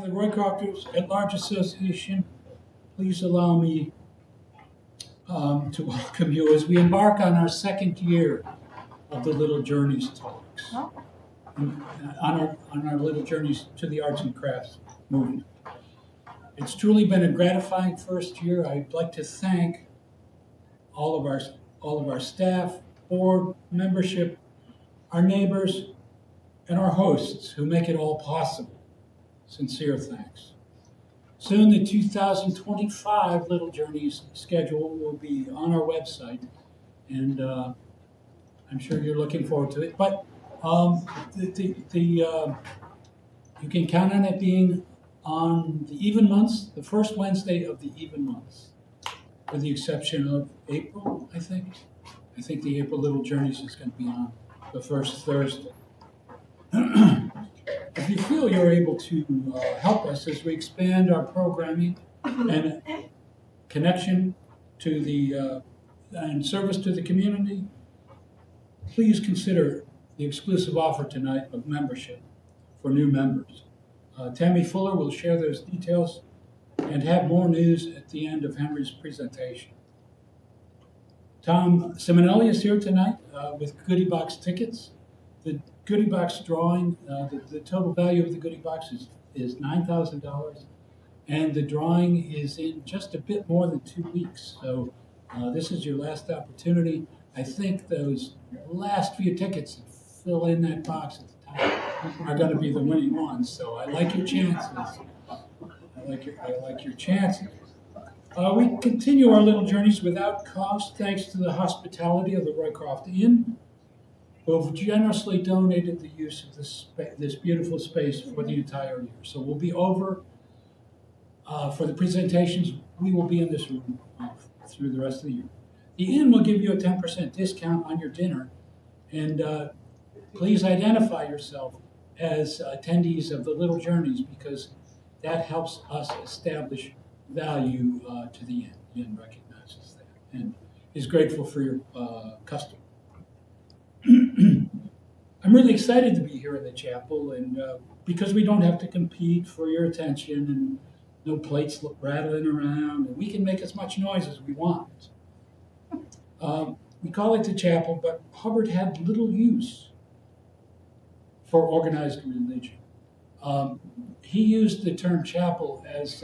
the Roycrofters at Large Association, please allow me to welcome you as we embark on our second year of the Little Journeys Talks, on our Little Journeys to the Arts and Crafts movement. It's truly been a gratifying first year. I'd like to thank all of our staff, board, membership, our neighbors, and our hosts who make it all possible. Sincere thanks. Soon the 2025 Little Journeys schedule will be on our website, and I'm sure you're looking forward to it. But you can count on it being on the even months, the first Wednesday of the even months, with the exception of April, I think. I think the April Little Journeys is going to be on the first Thursday. If you feel you're able to help us as we expand our programming and connection to the and service to the community, please consider the exclusive offer tonight of membership for new members. Tammy Fuller will share those details and have more news at the end of Henry's presentation. Tom Simonelli is here tonight with Goodie Box tickets. The Goodie Box drawing, the total value of the Goodie Box is $9,000, and the drawing is in just a bit more than 2 weeks. So this is your last opportunity. I think those last few tickets that fill in that box at the top are going to be the winning ones. So I like your chances. I like your chances. We continue our little journeys without cost, thanks to the hospitality of the Roycroft Inn, who have generously donated the use of this beautiful space for the entire year. So we'll be over for the presentations. We will be in this room through the rest of the year. The inn will give you a 10% discount on your dinner, and please identify yourself as attendees of the Little Journeys, because that helps us establish value to the inn. The inn recognizes that and is grateful for your custom. I'm really excited to be here in the chapel, and because we don't have to compete for your attention, and no plates rattling around, and we can make as much noise as we want. We call it the chapel, but Hubbard had little use for organized religion. He used the term chapel as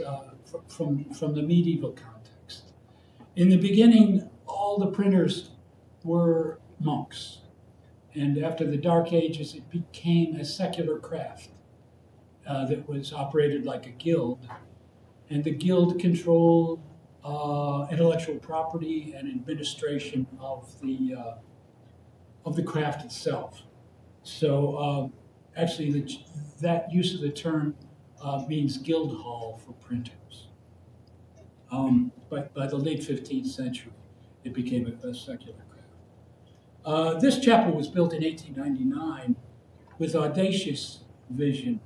from the medieval context. In the beginning, all the printers were monks. And after the Dark Ages, it became a secular craft that was operated like a guild. And the guild controlled intellectual property and administration of the craft itself. So actually, that use of the term means guild hall for printers. But by the late 15th century, it became a secular craft. This chapel was built in 1899 with audacious vision,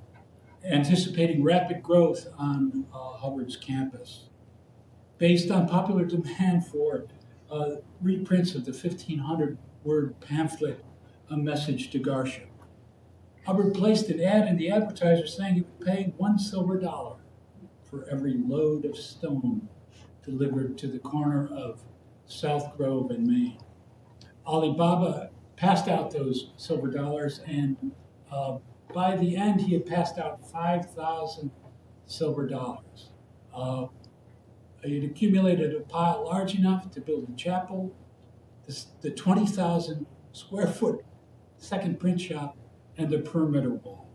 anticipating rapid growth on Hubbard's campus. Based on popular demand for reprints of the 1,500-word pamphlet, A Message to Garcia, Hubbard placed an ad in the Advertiser saying he would pay $1 silver for every load of stone delivered to the corner of South Grove and Main. Alibaba passed out those silver dollars, and by the end, he had passed out 5,000 silver dollars. He had accumulated a pile large enough to build a chapel, the 20,000 square foot second print shop, and the perimeter wall.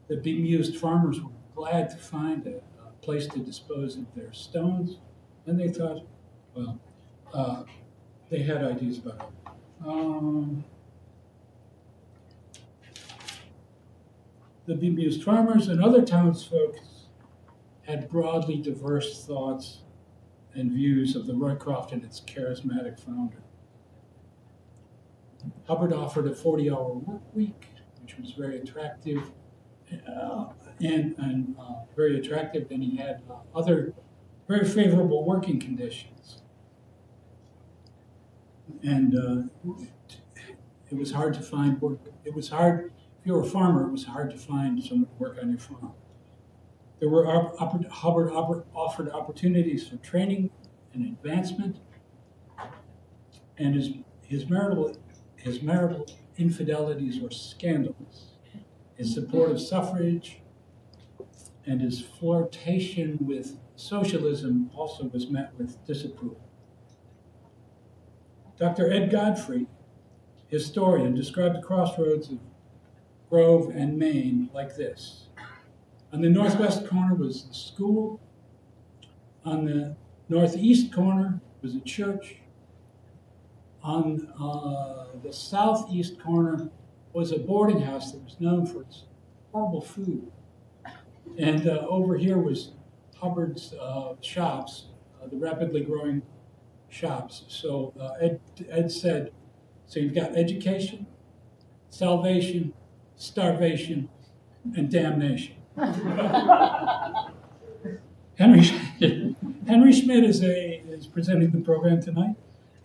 The bemused farmers were glad to find a place to dispose of their stones, and they thought, well, they had ideas about it. The bemused farmers and other townsfolk had broadly diverse thoughts and views of the Roycroft and its charismatic founder. Hubbard offered a 40-hour work week, which was very attractive, and very attractive. And he had other very favorable working conditions. And it was hard to find work. It was hard if you were a farmer, it was hard to find someone to work on your farm. There were Hubbard offered opportunities for training and advancement, and his marital infidelities were scandalous. His support of suffrage and his flirtation with socialism also was met with disapproval. Dr. Ed Godfrey, historian, described the crossroads of Grove and Main like this. On the northwest corner was the school. On the northeast corner was a church. On the southeast corner was a boarding house that was known for its horrible food. And over here was Hubbard's shops, the rapidly growing shops. So Ed said, so you've got education, salvation, starvation, and damnation. Henry Schmidt is presenting the program tonight.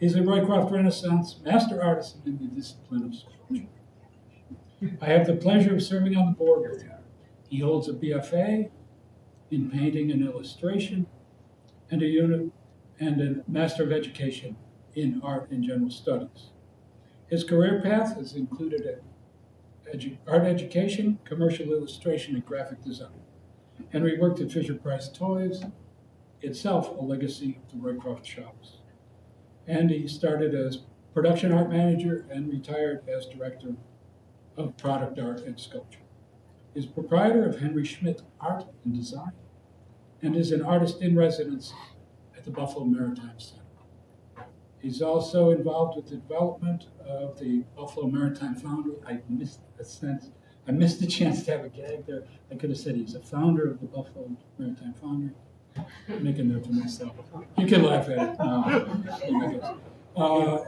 He's a Roycroft Renaissance master artisan in the discipline of sculpture. I have the pleasure of serving on the board with him. He holds a BFA in painting and illustration and a Master of Education in Art and General Studies. His career path has included art education, commercial illustration, and graphic design. Henry worked at Fisher-Price Toys, itself a legacy of the Roycroft shops. And he started as production art manager and retired as director of product art and sculpture. He's proprietor of Henry Schmidt Art and Design and is an artist in residence at the Buffalo Maritime Center. He's also involved with the development of the Buffalo Maritime Foundry. I missed the chance to have a gag there. I could have said he's a founder of the Buffalo Maritime Foundry. I'm making that to myself. You can laugh at it.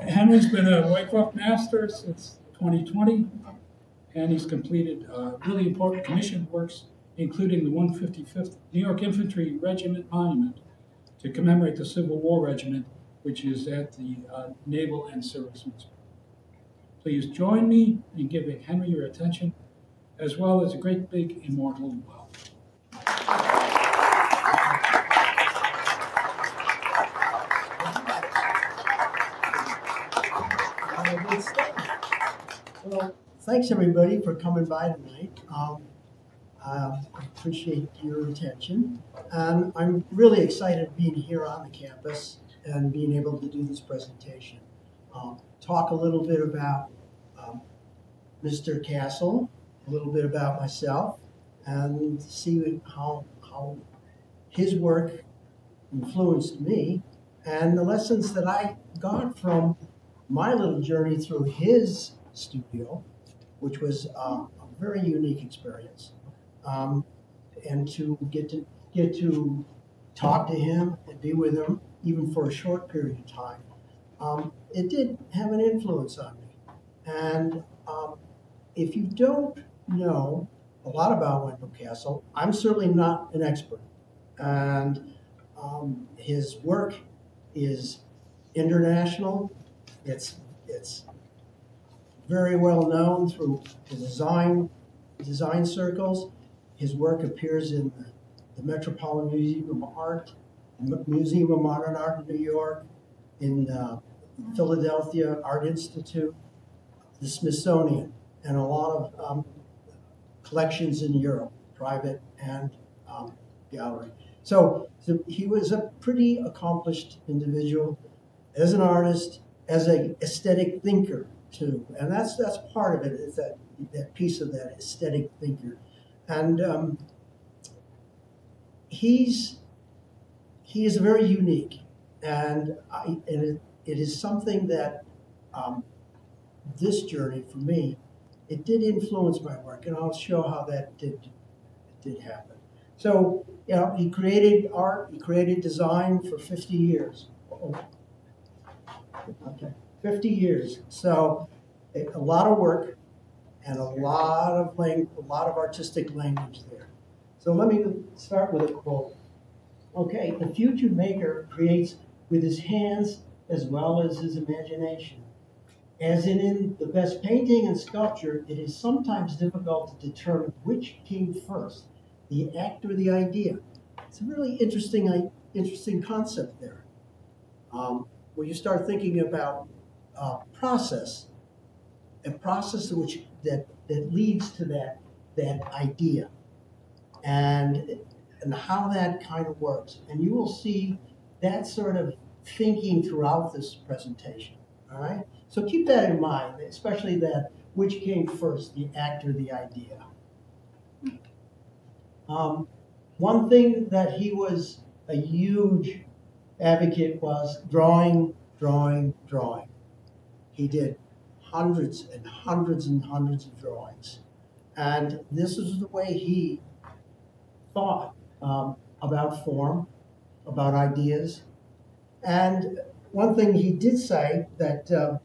Henry's been a Roycroft master since 2020, and he's completed really important commissioned works, including the 155th New York Infantry Regiment Monument to commemorate the Civil War Regiment, which is at the Naval and Servicemen's. Please join me in giving Henry your attention, as well as a great big immortal wow. Well, thanks everybody for coming by tonight. I appreciate your attention, and I'm really excited being here on the campus and being able to do this presentation. Talk a little bit about Mr. Castle, a little bit about myself, and see how his work influenced me and the lessons that I got from my little journey through his studio, which was a very unique experience, and to get to talk to him and be with him even for a short period of time. It did have an influence on me, and if you don't know a lot about Wendell Castle, I'm certainly not an expert, and his work is international. It's very well known through the design circles. His work appears in the Metropolitan Museum of Art, the Museum of Modern Art in New York, in Philadelphia Art Institute, the Smithsonian, and a lot of collections in Europe, private and gallery. So he was a pretty accomplished individual as an artist, as an aesthetic thinker too, and that's part of it. Is that piece of that aesthetic thinker, and he is very unique, and it is something that this journey for me, it did influence my work, and I'll show how that did happen. So, he created art, he created design for 50 years. Okay, 50 years. So, a lot of work and a lot of artistic language there. So let me start with a quote. Okay, the future maker creates with his hands as well as his imagination. As in the best painting and sculpture, it is sometimes difficult to determine which came first, the act or the idea. It's a really interesting concept there. When you start thinking about process, a process that leads to that idea, and how that kind of works. And you will see that sort of thinking throughout this presentation. All right? So keep that in mind, especially that which came first, the act or the idea. One thing that he was a huge advocate was drawing, drawing, drawing. He did hundreds and hundreds and hundreds of drawings. And this is the way he thought about form, about ideas. And one thing he did say that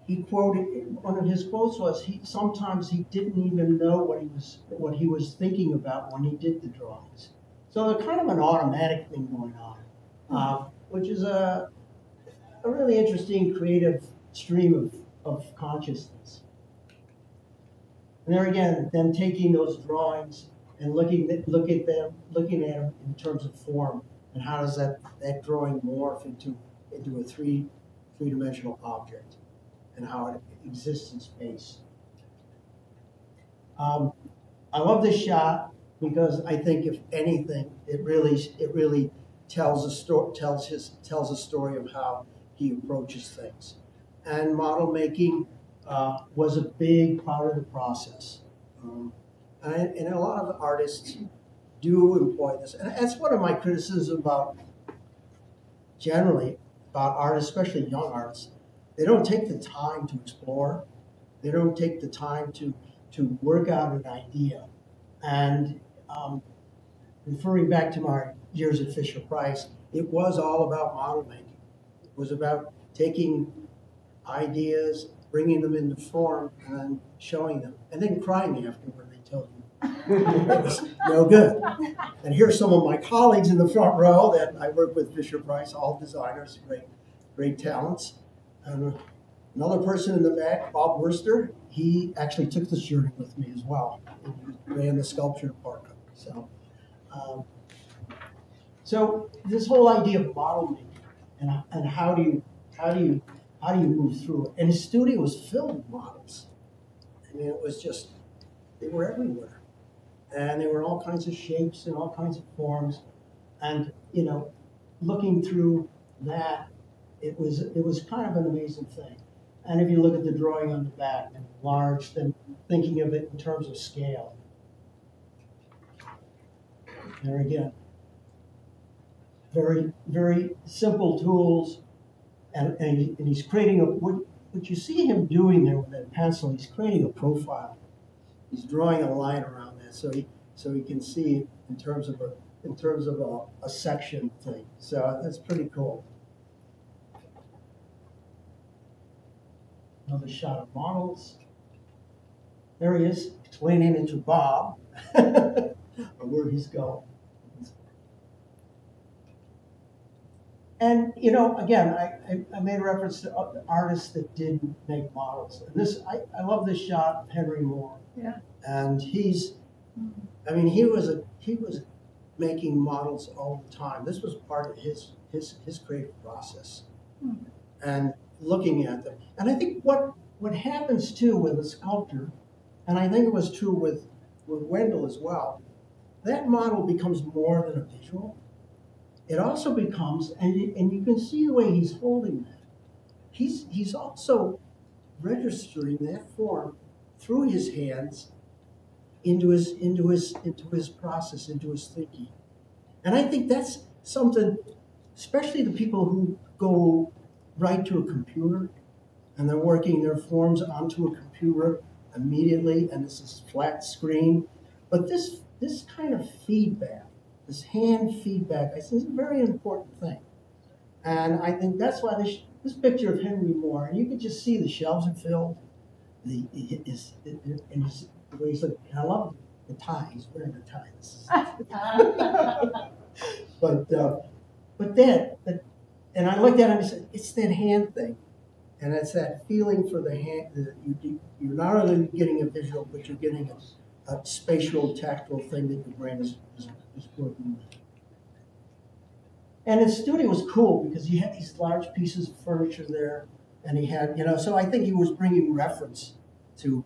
he quoted, one of his quotes was, sometimes he didn't even know what he was thinking about when he did the drawings. So they're kind of an automatic thing going on, which is a really interesting creative stream of consciousness. And there again, then taking those drawings and looking at them in terms of form, and how does that drawing morph into a three-dimensional object, and how it exists in space. I love this shot because I think, if anything, it really tells a story of how he approaches things. And model making was a big part of the process. And a lot of artists do employ this. And that's one of my criticisms generally about artists, especially young artists. They don't take the time to explore. They don't take the time to work out an idea. And referring back to my years at Fisher-Price, it was all about model making. It was about taking ideas, bringing them into form, and then showing them, and then crying after when they tell you it was no good. And here's some of my colleagues in the front row that I work with Fisher-Price, all designers, great talents. And another person in the back, Bob Worster, he actually took this journey with me as well. He ran the sculpture department. So this whole idea of model making and how do you move through it? And his studio was filled with models. I mean, it was just, they were everywhere. And they were all kinds of shapes and all kinds of forms. And, looking through that, it was kind of an amazing thing. And if you look at the drawing on the back, and large, then thinking of it in terms of scale. There again, very, very simple tools. And he's creating what you see him doing there with that pencil, he's creating a profile. He's drawing a line around that so he can see in terms of a section thing. So that's pretty cool. Another shot of models. There he is, explaining it to Bob where he's going. And again, I made reference to artists that didn't make models. And I love this shot of Henry Moore. Yeah. And he was making models all the time. This was part of his creative process. And looking at them. And I think what happens too with a sculptor, and I think it was true with Wendell as well, that model becomes more than a visual. It also becomes, and you can see the way he's holding that. He's also registering that form through his hands into his process, into his thinking. And I think that's something, especially the people who go right to a computer and they're working their forms onto a computer immediately, and this is flat screen. But this kind of feedback, this hand feedback, I think is a very important thing. And I think that's why this picture of Henry Moore, and you can just see the shelves are filled. The way he's looking. And I love the tie. He's wearing the tie. But and I looked at him and said, it's that hand thing. And it's that feeling for the hand that you're not only getting a visual, but you're getting a spatial, tactile thing that your brain is working with. And his studio was cool because he had these large pieces of furniture there, and he had, so I think he was bringing reference to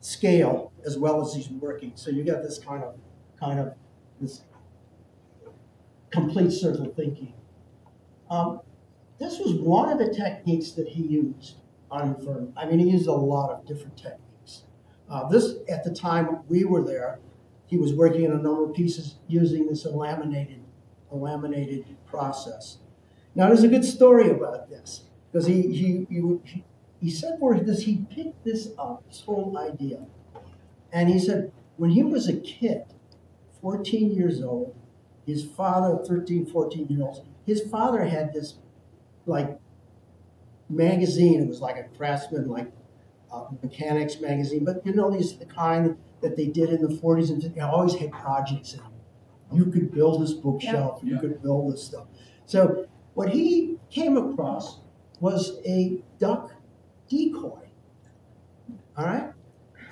scale as well as he's working. So you got this kind of this complete circle thinking. This was one of the techniques that he used on furniture. I mean, he used a lot of different techniques. This, at the time we were there, he was working on a number of pieces using this laminated process. Now, there's a good story about this because he said where he picked this up, this whole idea, and he said when he was a kid, 14 years old, his father, 13, 14 years old, his father had this like magazine. It was like a Craftsman, like mechanics magazine, but these the kind that they did in the 40s and 50s. They always had projects in them. You could build this bookshelf. You could build this stuff. So what he came across was a duck decoy. All right,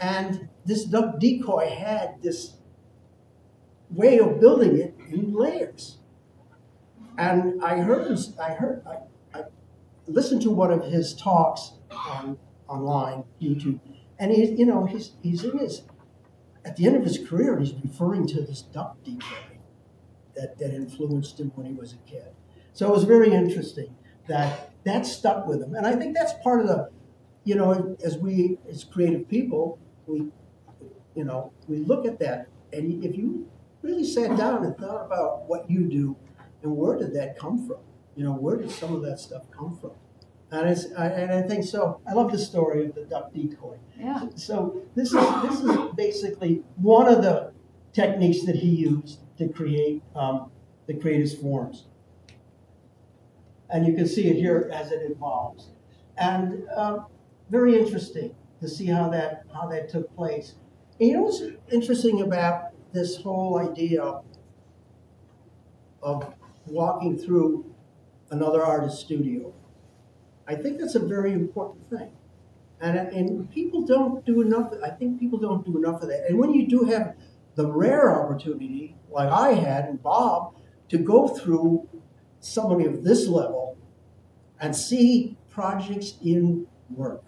and this duck decoy had this way of building it in layers. And I listened to one of his talks online, YouTube, and he's in his, at the end of his career, he's referring to this duck decoy that influenced him when he was a kid. So it was very interesting that stuck with him. And I think that's part of the, as creative people, we look at that, and if you really sat down and thought about what you do and where did that come from, where did some of that stuff come from? And I think so. I love the story of the duck decoy. Yeah. So this is basically one of the techniques that he used to create his forms. And you can see it here as it evolves. And very interesting to see how that took place. And what's interesting about this whole idea of walking through another artist's studio? I think that's a very important thing. And people don't do enough. I think people don't do enough of that. And when you do have the rare opportunity, like I had and Bob, to go through somebody of this level and see projects in work.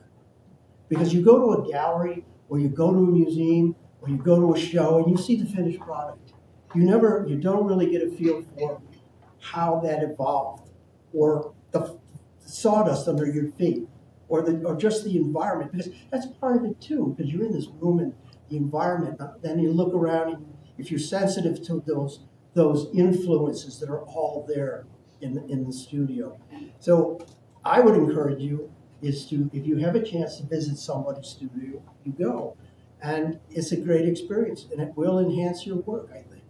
Because you go to a gallery or you go to a museum or you go to a show and you see the finished product. You don't really get a feel for how that evolved, or the sawdust under your feet, or just the environment, because that's part of it too, because you're in this room and the environment, then you look around and if you're sensitive to those influences that are all there in the studio. So I would encourage you is to, if you have a chance to visit somebody's studio, you go. And it's a great experience, and it will enhance your work, I think.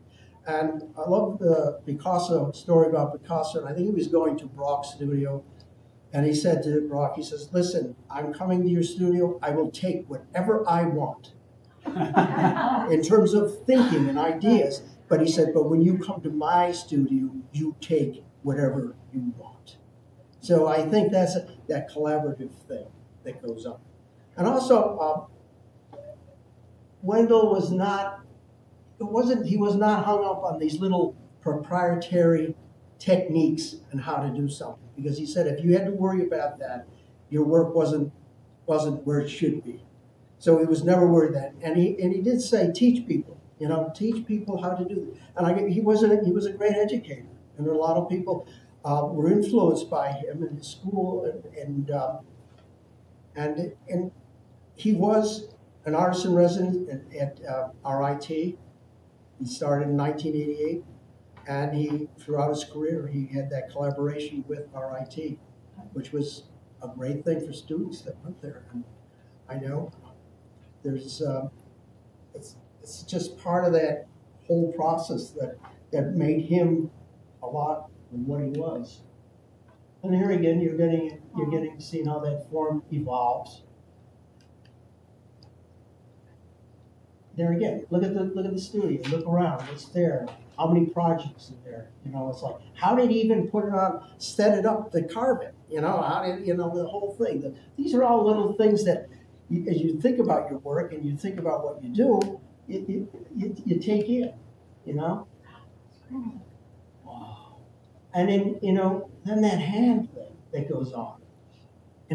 And I love the Picasso story about Picasso, and I think he was going to Brock's studio, and he said to Brock, he says, listen, I'm coming to your studio, I will take whatever I want in terms of thinking and ideas. But he said, but when you come to my studio, you take whatever you want. So I think that's that collaborative thing that goes on. And also, Wendell was not hung up on these little proprietary techniques and how to do something, because he said if you had to worry about that, your work wasn't where it should be. So he was never worried that, and he did say teach people how to do it. And he was a great educator, and a lot of people were influenced by him in his school, and he was an artist in residence at RIT. He started in 1988, and throughout his career, he had that collaboration with RIT, which was a great thing for students that went there. And I know there's, it's just part of that whole process that made him a lot of what he was. And here again, you're getting to see how that form evolves. There again, look at the studio. Look around. What's there? How many projects are there? It's like, how did he even put it on, set it up to carve it? You know, how did, the whole thing. These are all little things that, as you think about your work and you think about what you do, you take in, you know? Wow. And then, then that hand thing that goes on.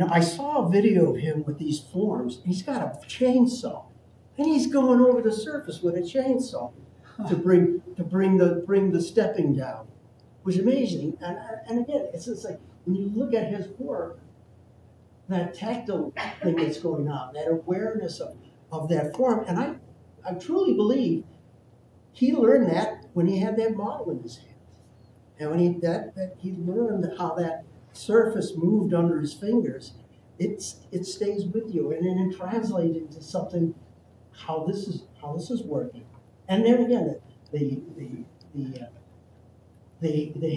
I saw a video of him with these forms. He's got a chainsaw, and he's going over the surface with a chainsaw to bring the stepping down. It was amazing. And again, it's just like when you look at his work, that tactile thing that's going on, that awareness of that form, and I truly believe he learned that when he had that model in his hand. And when he learned how that surface moved under his fingers, it stays with you, and then it translates into something how this is working. And then again, the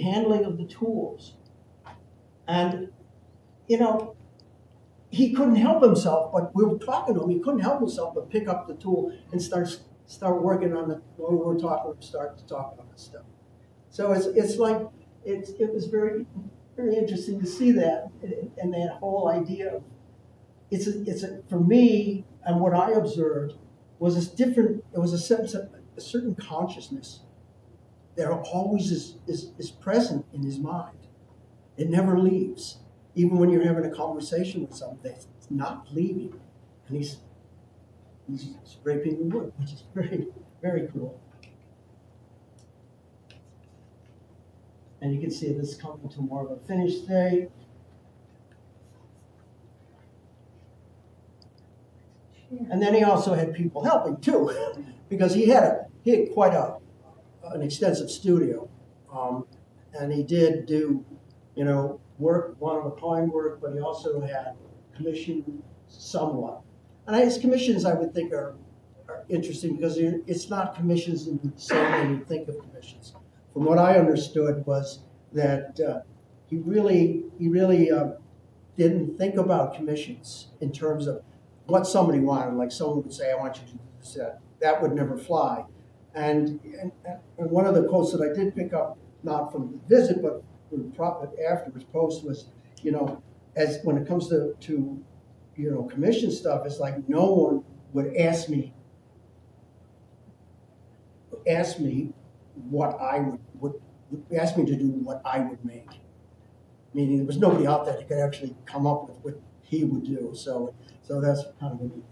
handling of the tools, and he couldn't help himself. But we were talking to him. He couldn't help himself but pick up the tool and start working on the. When we were talking, start to talk about this stuff. So it's like it was very, very interesting to see that, and that whole idea of for me, and what I observed was this different. It was a sense of a certain consciousness that always is present in his mind. It never leaves, even when you're having a conversation with somebody. It's not leaving, and he's scraping the wood, which is very, very cool. And you can see this coming to more of a finished state. And then he also had people helping too, because he had quite an extensive studio, and he did do, work, one-of-a-kind work, but he also had commission somewhat. And his commissions, I would think, are interesting because it's not commissions in the same way you think of commissions. From what I understood was that he really didn't think about commissions in terms of what somebody wanted. Like someone would say, "I want you to do this." That would never fly. And one of the quotes that I did pick up, not from the visit, but afterwards post was, as when it comes to commission stuff, it's like no one would ask me what I would ask me to do what I would make. Meaning there was nobody out there that could actually come up with what he would do. So that's kind of a neat thing.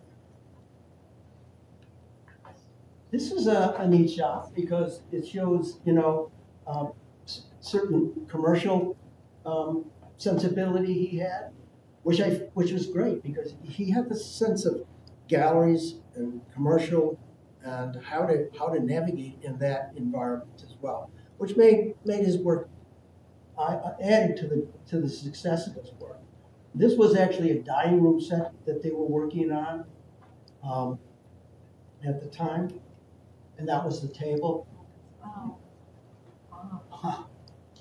This is a neat shot because it shows, certain commercial sensibility he had, which was great because he had this sense of galleries and commercial and how to navigate in that environment as well, which made his work added to the success of his work. This was actually a dining room set that they were working on at the time, and that was the table. Wow. Wow.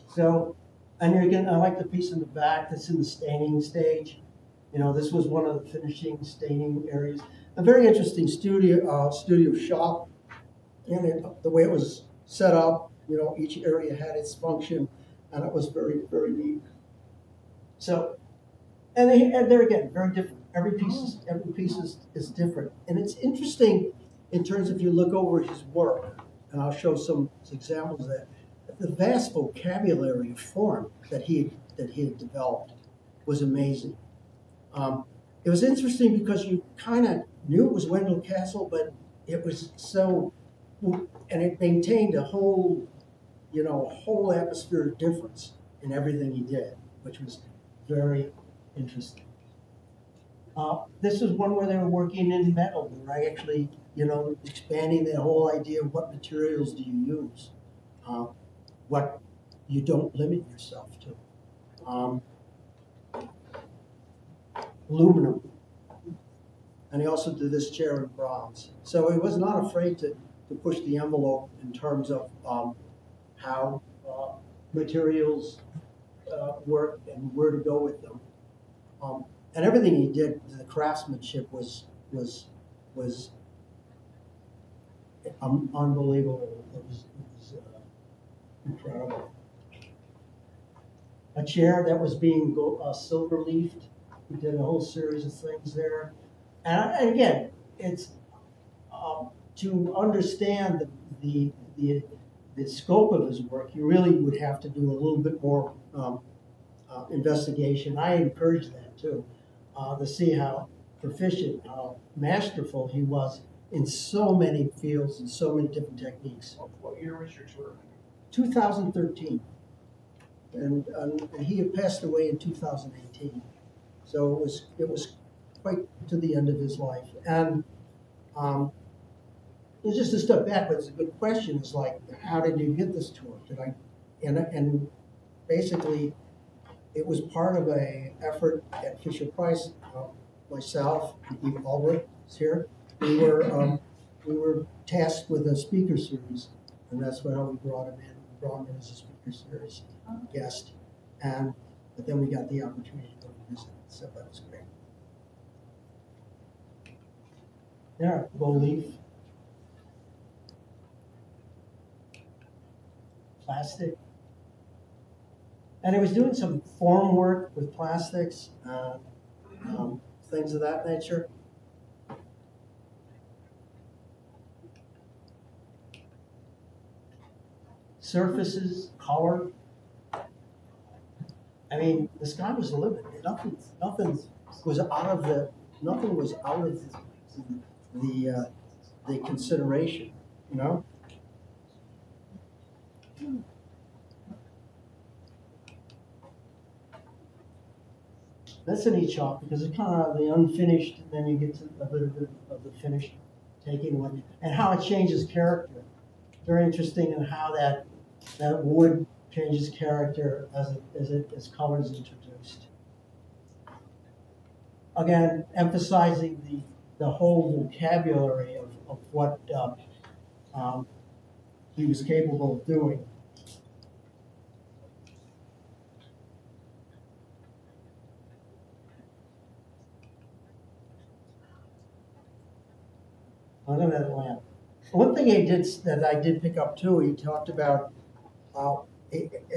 So, and again, I like the piece in the back that's in the staining stage. This was one of the finishing staining areas. A very interesting studio shop, and the way it was set up. Each area had its function, and it was very, very neat. So, and they're again very different. Every piece is different, and it's interesting in terms of you look over his work, and I'll show some examples of that. The vast vocabulary of form that he had developed was amazing. It was interesting because you kind of knew it was Wendell Castle, but it was so, and it maintained a whole atmosphere of difference in everything he did, which was very interesting. This is one where they were working in metal. They were actually, expanding the whole idea of what materials do you use, what you don't limit yourself to. Aluminum. And he also did this chair in bronze. So he was not afraid to push the envelope in terms of how materials work and where to go with them. And everything he did, the craftsmanship was unbelievable. It was incredible. a chair that was being silver leafed. We did a whole series of things there. And again, it's to understand the scope of his work, you really would have to do a little bit more investigation. I encourage that too, to see how proficient, how masterful he was in so many fields and so many different techniques. What year was your tour? 2013, and he had passed away in 2018. So it was quite to the end of his life. And it's just a step back, but it's a good question. It's like, how did you get this tour? And basically, it was part of a effort at Fisher Price. Myself, Steve Ulrich is here. We were tasked with a speaker series, and that's how we brought him in. We brought him in as a speaker series guest, but then we got the opportunity to go visit. So that was great. Yeah, gold leaf. Plastic. And it was doing some form work with plastics, things of that nature. Surfaces, color. I mean, the sky was the limit. Nothing was out of the consideration, you know. That's an neat shot because it's kind of the unfinished, and then you get to a little bit of the finished taking one, and how it changes character. Very interesting in how that wood changes character as color is introduced. Again, emphasizing the whole vocabulary of what he was capable of doing. Look at that lamp. One thing he did that I did pick up too, he talked about,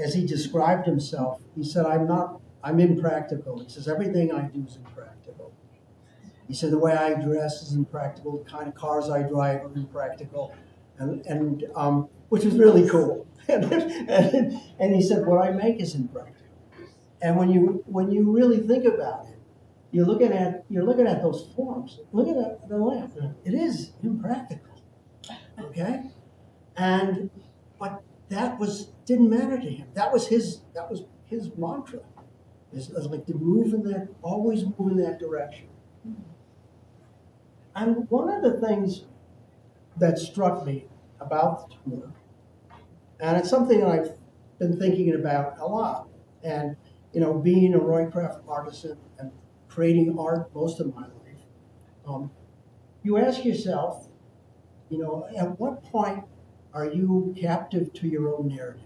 as he described himself, he said, I'm impractical. He says, everything I do is impractical. He said, the way I dress is impractical, the kind of cars I drive are impractical, and which was really cool. And he said, what I make is impractical. And when you really think about it, you're looking at those forms. Look at the lamp. It is impractical, okay? But that didn't matter to him. That was his mantra. Is like to always move in that direction. And one of the things that struck me about the tour, and it's something that I've been thinking about a lot, and being a Roycroft artisan and creating art most of my life, you ask yourself, at what point are you captive to your own narrative?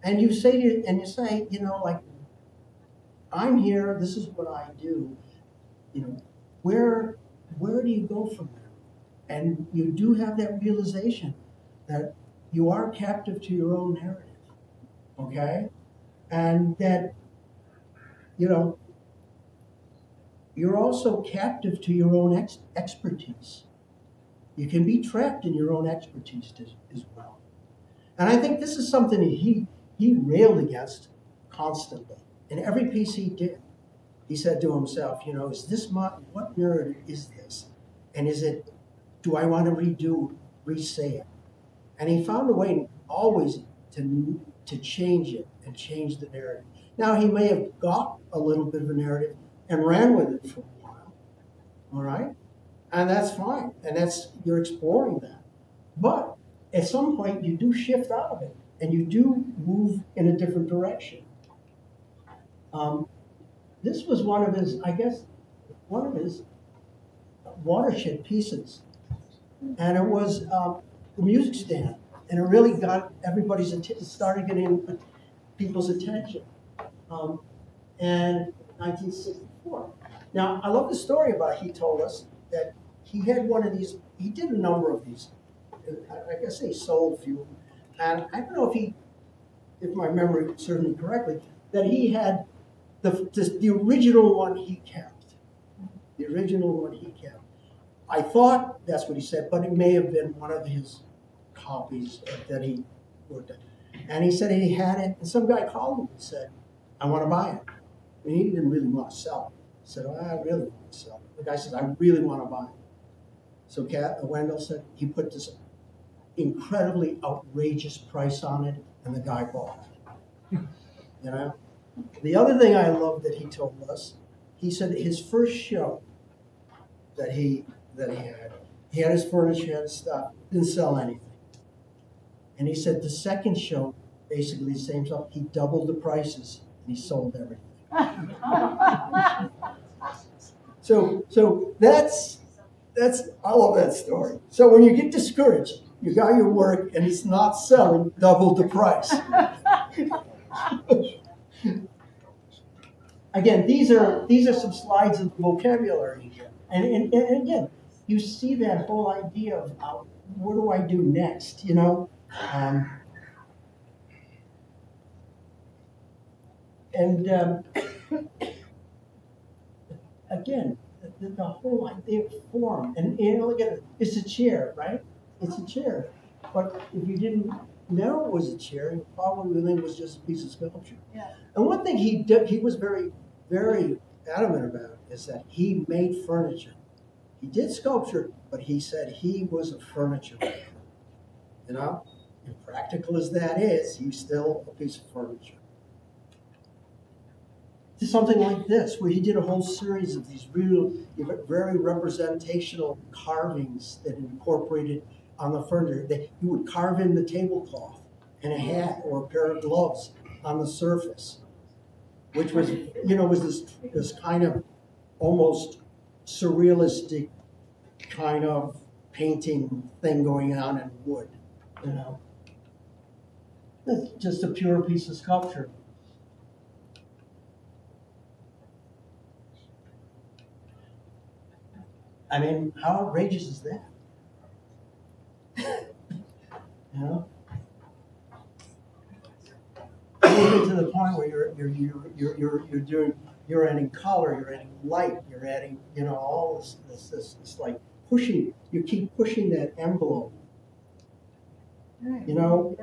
And you say, like, I'm here, this is what I do, where do you go from there? And you do have that realization that you are captive to your own narrative, okay? And that, you're also captive to your own expertise. You can be trapped in your own expertise as well. And I think this is something that he railed against constantly. In every piece he did, he said to himself, is this what narrative is this? And do I want to re-say it? And he found a way always to change it and change the narrative. Now, he may have got a little bit of a narrative and ran with it for a while, all right? And that's fine, and you're exploring that. But at some point, you do shift out of it, and you do move in a different direction. This was one of his watershed pieces, and it was the music stand, and it really got everybody's attention, started getting people's attention. And 1964. Now, I love the story about he told us that he had one of these, he did a number of these. I guess he sold a few. And I don't know if if my memory serves me correctly, that he had the original one he kept. The original one he kept. I thought that's what he said, but it may have been one of his copies that he worked at. And he said he had it, and some guy called him and said, I want to buy it. And he didn't really want to sell it. He said, oh, I really want to sell it. The guy said, I really want to buy it. So Wendell said he put this incredibly outrageous price on it, and the guy bought it. You know? The other thing I love that he told us, he said his first show that he had his furniture, he had his stuff, didn't sell anything. And he said the second show, basically the same stuff, he doubled the prices and he sold everything. So that's I love that story. So when you get discouraged, you got your work and it's not selling, double the price. Again, these are some slides of vocabulary here. And again, you see that whole idea of what do I do next, you know? Again, the whole idea of form, and you know, look at it, it's a chair, right? It's a chair. But if you didn't know it was a chair, you probably think it was just a piece of sculpture. Yeah. And one thing he did, he was very, very adamant about is that he made furniture. He did sculpture, but he said he was a furniture maker. You know, and practical as that is, he's still a piece of furniture. To something like this, where he did a whole series of these real, very representational carvings that incorporated on the furniture. He would carve in the tablecloth and a hat or a pair of gloves on the surface, which was, you know, was this kind of almost surrealistic kind of painting thing going on in wood, you know. It's just a pure piece of sculpture. I mean, how outrageous is that? You know, even to the point where you're adding color, you're adding light, you're adding, you know, all this like pushing. You keep pushing that envelope. You know,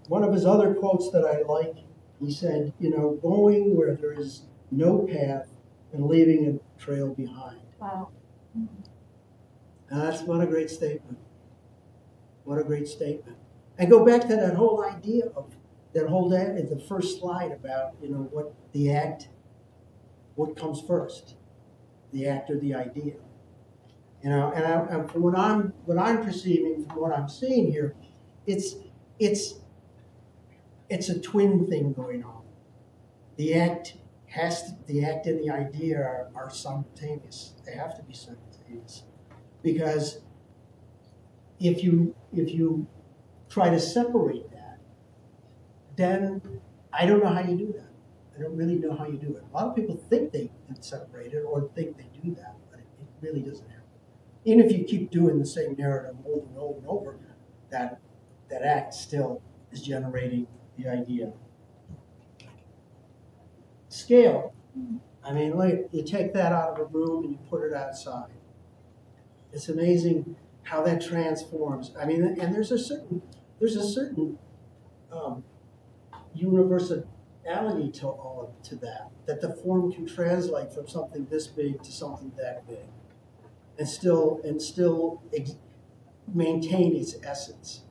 one of his other quotes that I like, he said, you know, going where there is no path and leaving a trail behind. Wow. And that's what a great statement. What a great statement. And go back to that whole idea of that whole at the first slide about, you know, what the act, what comes first, the act or the idea. You know, and from what I'm perceiving, from what I'm seeing here, it's a twin thing going on. The act and the idea are simultaneous. They have to be simultaneous, because if you try to separate that, then I don't know how you do that. I don't really know how you do it. A lot of people think they can separate it or think they do that, but it really doesn't happen. Even if you keep doing the same narrative over and over and over, that act still is generating the idea. Scale. I mean, like, you take that out of a room and you put it outside. It's amazing how that transforms. I mean, and there's a certain universality to that the form can translate from something this big to something that big, and still maintain its essence.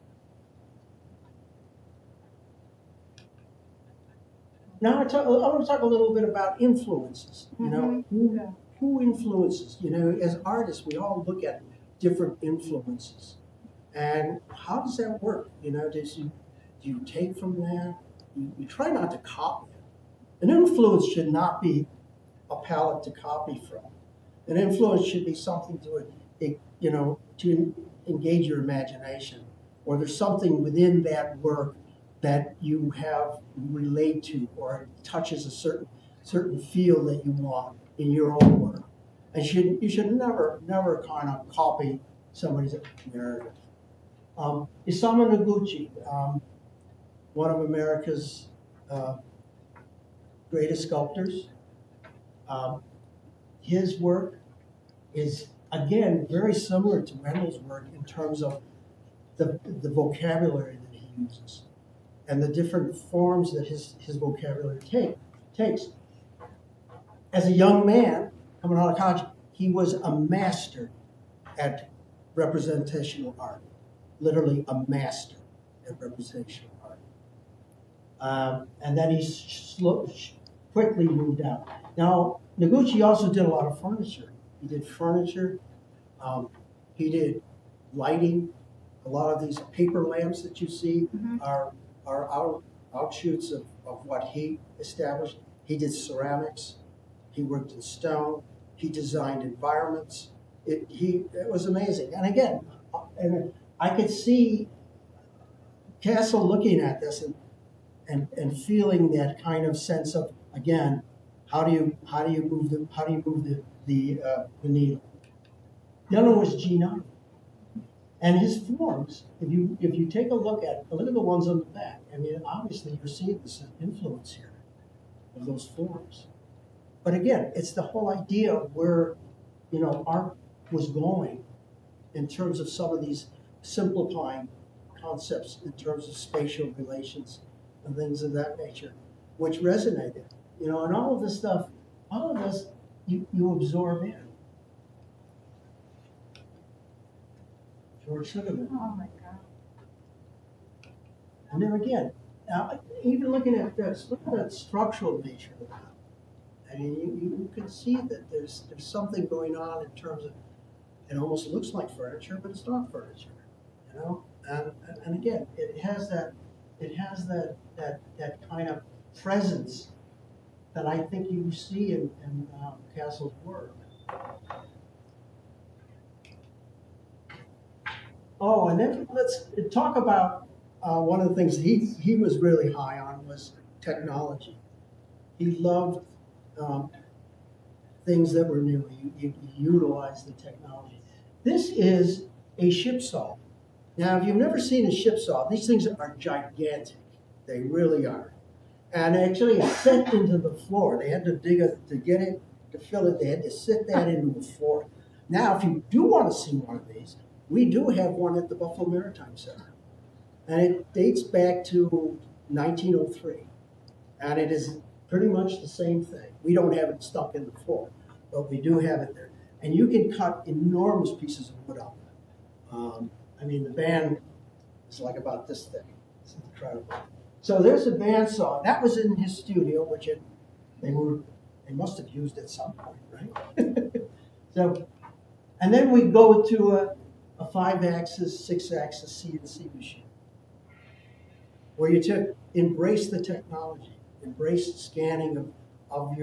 Now I want to talk a little bit about influences. You know, who influences? You know, as artists, we all look at different influences, and how does that work? You know, do you take from that? You try not to copy it. An influence should not be a palette to copy from. An influence should be something to engage your imagination, or there's something within that work that you relate to, or it touches a certain feel that you want in your own work. And you should never kind of copy somebody's narrative. Isamu Noguchi, one of America's greatest sculptors. His work is, again, very similar to Wendell's work in terms of the vocabulary that he uses and the different forms that his vocabulary takes. As a young man coming out of college, he was a master at representational art, literally a master at representational art. And then he quickly moved out. Now, Noguchi also did a lot of furniture. He did furniture, he did lighting. A lot of these paper lamps that you see are outshoots of what he established. He did ceramics, he worked in stone, he designed environments. It was amazing. And again, and I could see Castle looking at this and feeling that kind of sense of, again, how do you move the needle. The other one was G9. And his forms, if you take a look at the ones on the back, I mean, obviously you're seeing this influence here of those forms. But again, it's the whole idea of where, art was going in terms of some of these simplifying concepts in terms of spatial relations and things of that nature, which resonated. And all of this stuff, all of this you absorb in. George Sugarman. Oh my God. And there again, even looking at this, look at that structural nature of that. I mean, you can see that there's something going on in terms of, it almost looks like furniture, but it's not furniture, And again, it has that kind of presence that I think you see in Castle's work. Oh, and then let's talk about one of the things he was really high on was technology. He loved things that were new. He utilized the technology. This is a ship saw. Now, if you've never seen a ship saw, these things are gigantic. They really are. And actually, it's set into the floor. They had to dig to get it, to fill it. They had to sit that into the floor. Now, if you do want to see one of these, we do have one at the Buffalo Maritime Center. And it dates back to 1903. And it is pretty much the same thing. We don't have it stuck in the floor, but we do have it there. And you can cut enormous pieces of wood out of it. I mean, the band is like about this thick. It's incredible. So there's a bandsaw. That was in his studio, which they must have used at some point, right? So, and then we go to a 5-axis, 6-axis CNC machine, where you embrace the technology, embrace scanning of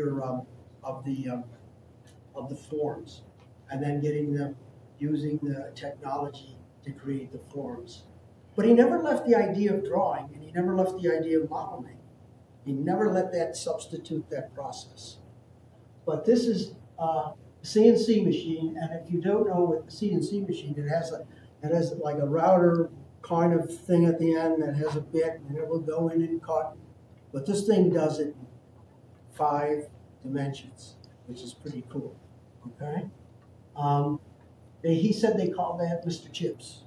the forms, and then getting them using the technology to create the forms. But he never left the idea of drawing, and he never left the idea of modeling. He never let that substitute that process. But this is a CNC machine, and if you don't know what a CNC machine, it has like a router kind of thing at the end that has a bit, and it will go in and cut. But this thing does it in 5 dimensions, which is pretty cool. Okay. He said they call that Mr. Chips.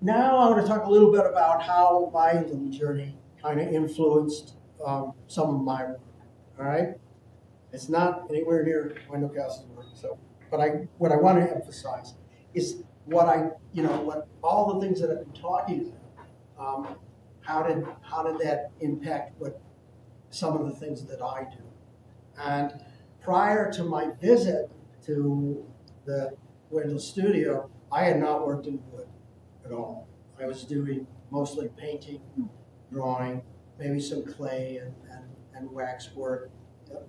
Now I want to talk a little bit about how my little journey kind of influenced some of my work. All right, it's not anywhere near Wendell Castle's work. So, but what I want to emphasize is what all the things that I've been talking about. How did that impact some of the things that I do? And prior to my visit to the Wendell studio, I had not worked in wood at all. I was doing mostly painting, drawing, maybe some clay and wax work,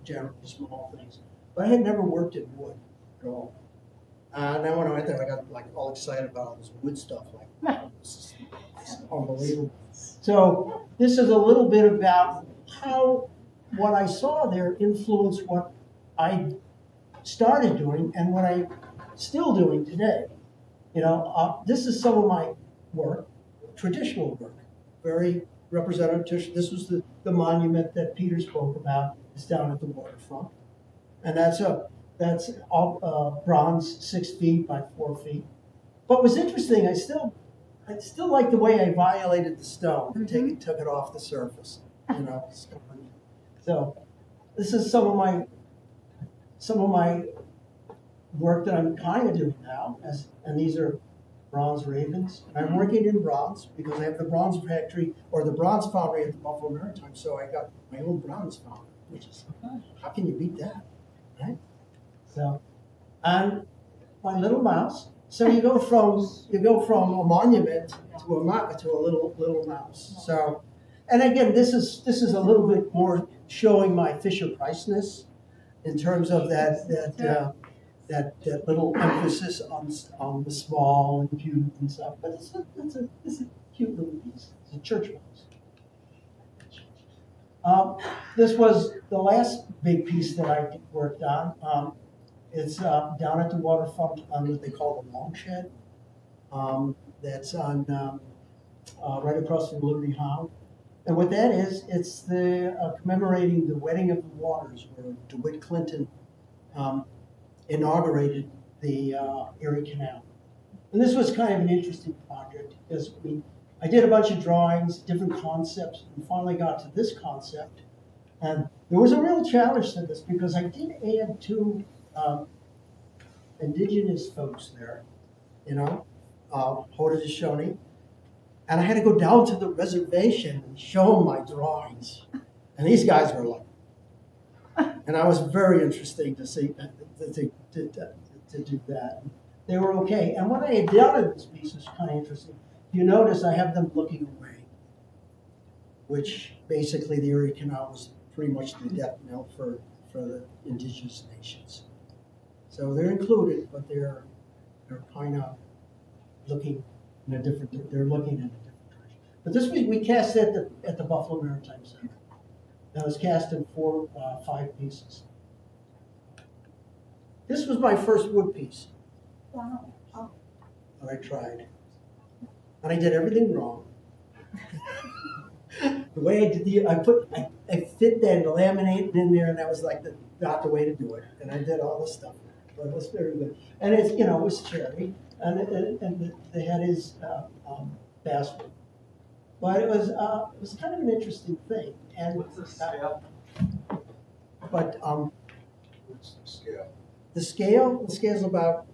generally small things. But I had never worked in wood at all. And then when I went there, I got all excited about all this wood stuff. This is unbelievable. So this is a little bit about how what I saw there influenced what I started doing and what I'm still doing today. This is some of my work, traditional work, very representative. This was the monument that Peter spoke about. It's down at the waterfront, and that's all bronze, 6 feet by 4 feet. What was interesting, I still like the way I violated the stone and took it off the surface. So this is some of my work that I'm kind of doing now, and these are bronze ravens. And I'm working in bronze because I have the bronze factory or the bronze foundry at the Buffalo Maritime. So I got my own bronze foundry, which is, how can you beat that, right? So, and my little mouse. So you go from a monument to a little mouse. So, and again, this is a little bit more showing my Fisher Priceness in terms of that little emphasis on the small and cute and stuff. But it's a cute little piece. It's a church mouse. This was the last big piece that I worked on. It's down at the waterfront on what they call the Long Shed. That's on right across from Liberty Hound. And what that is, it's the commemorating the wedding of the waters, where DeWitt Clinton inaugurated the Erie Canal. And this was kind of an interesting project because I did a bunch of drawings, different concepts, and finally got to this concept. And there was a real challenge to this because I did add 2 indigenous folks there, Haudenosaunee. And I had to go down to the reservation and show them my drawings. And these guys were like, and I was very interesting to see, to do that. They were okay. And what I had done in this piece is kind of interesting. You notice I have them looking away, which basically the Erie Canal was pretty much the death knell for the indigenous nations. So they're included, but they're kind of looking in a different. They're looking in a different direction. But this week we cast at the Buffalo Maritime Center. That was cast in 5 pieces. This was my first wood piece. Wow. Oh. That I tried, and I did everything wrong. The way I did I fit that laminate in there, and that was like not the way to do it. And I did all this stuff. But it was very good, and it was cherry, and the head is basswood. But it was kind of an interesting thing. And what's the scale? But What's the scale? the scale's about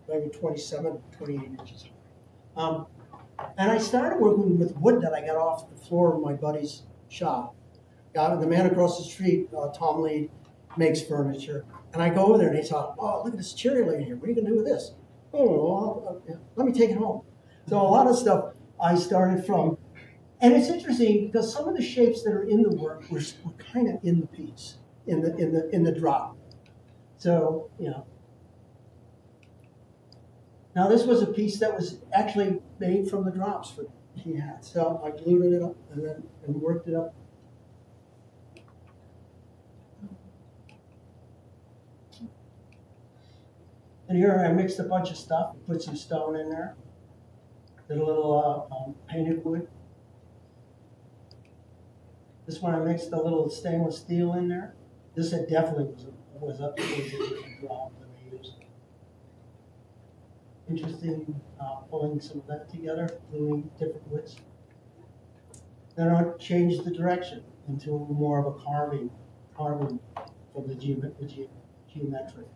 maybe 27, 28 inches. And I started working with wood that I got off the floor of my buddy's shop. The man across the street, Tom Lead, makes furniture. And I go over there and he thought, oh, look at this cherry lady here. What are you going to do with this? Oh, let me take it home. So a lot of stuff I started from. And it's interesting because some of the shapes that are in the work were kind of in the piece, in the drop. So, Now this was a piece that was actually made from the drops he had. So I glued it up and worked it up. And here I mixed a bunch of stuff, put some stone in there, did a little painted wood. This one I mixed a little stainless steel in there. This definitely was up to the drop that I used. Interesting pulling some of that together, gluing different woods. Then I changed the direction into more of a carving from the geometric.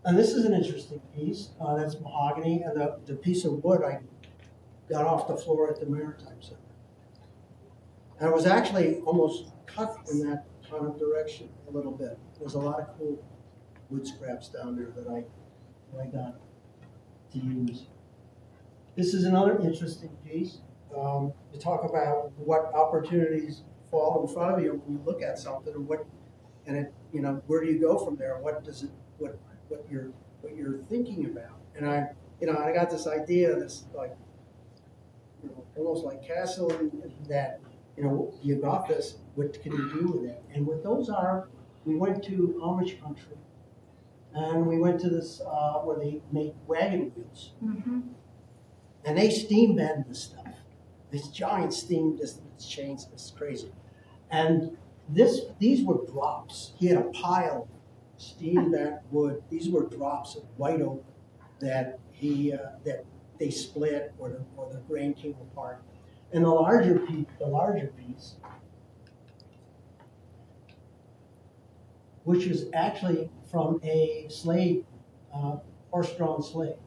And this is an interesting piece. That's mahogany, and the piece of wood I got off the floor at the Maritime Center. And it was actually almost cut in that kind of direction a little bit. There's a lot of cool wood scraps down there that I got to use. This is another interesting piece. To talk about what opportunities fall in front of you when you look at something, and where do you go from there? What you're thinking about? And I got this idea, this almost like castle, that you got this. What can you do with it? And what those are we went to Amish country, and we went to this, where they make wagon wheels. Mm-hmm. And they steam bend this stuff. These giant steam chains, it's crazy. And these were drops. He had a pile of steam bent wood. These were drops of white oak that that they split or the grain came apart. And the larger piece, which is actually from a slave, horse-drawn slave.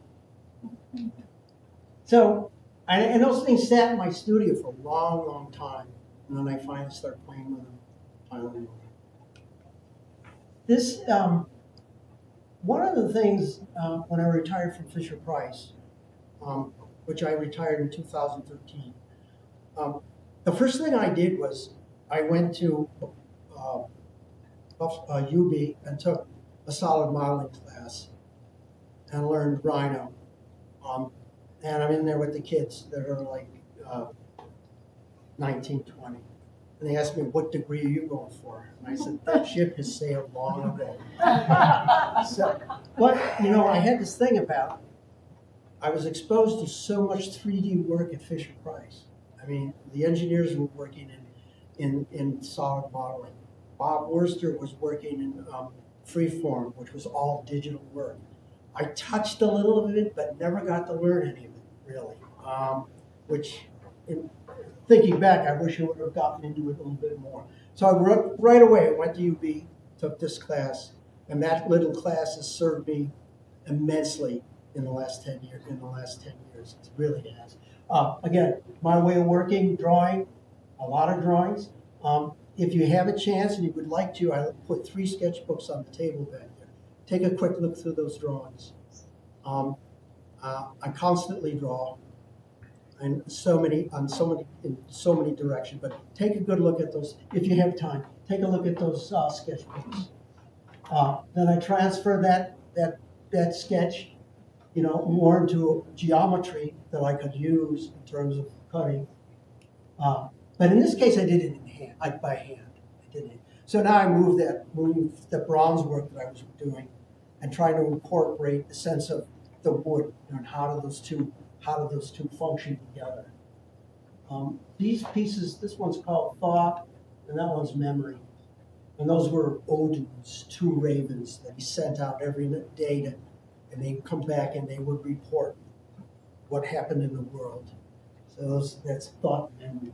So, and those things sat in my studio for a long, long time. And then I finally started playing with them, finally. This, one of the things, when I retired from Fisher-Price, which I retired in 2013, the first thing I did was I went to UB and took a solid modeling class and learned Rhino. And I'm in there with the kids that are like 19, 20. And they asked me, what degree are you going for? And I said, that ship has sailed long ago. So, but, you know, I had this thing about, I was exposed to so much 3D work at Fisher-Price. I mean, the engineers were working in solid modeling. Bob Worcester was working in freeform, which was all digital work. I touched a little of it, but never got to learn any of it, really. Which, thinking back, I wish I would have gotten into it a little bit more. So right away, I went to UB, took this class, and that little class has served me immensely in the last 10 years. It really has. Again, my way of working, drawing, a lot of drawings. If you have a chance and you would like to, I put 3 sketchbooks on the table back there. Take a quick look through those drawings. I constantly draw, and in so many directions. But take a good look at those if you have time. Take a look at those sketchbooks. Then I transfer that sketch, you know, more into geometry that I could use in terms of cutting. But in this case, I did it by hand. I did it. So now I move the bronze work that I was doing, and try to incorporate the sense of the wood and how do those two function together. These pieces, this one's called Thought, and that one's Memory. And those were Odin's 2 ravens that he sent out every day and they'd come back and they would report what happened in the world. So that's Thought and Memory.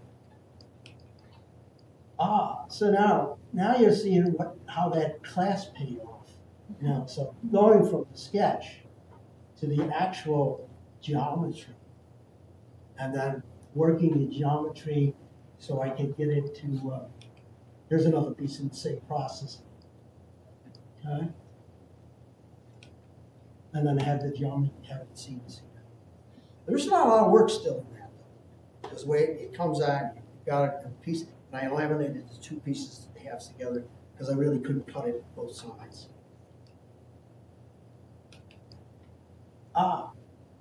So now you're seeing how that class paid off. You know, so going from the sketch to the actual geometry, and then working the geometry so I can get into, here's another piece in the same process. Okay? And then I have the geometry, have the scenes here. There's not a lot of work still in that, though. Because the way it comes out, you got a piece, and I laminated the 2 pieces halves together because I really couldn't cut it both sides.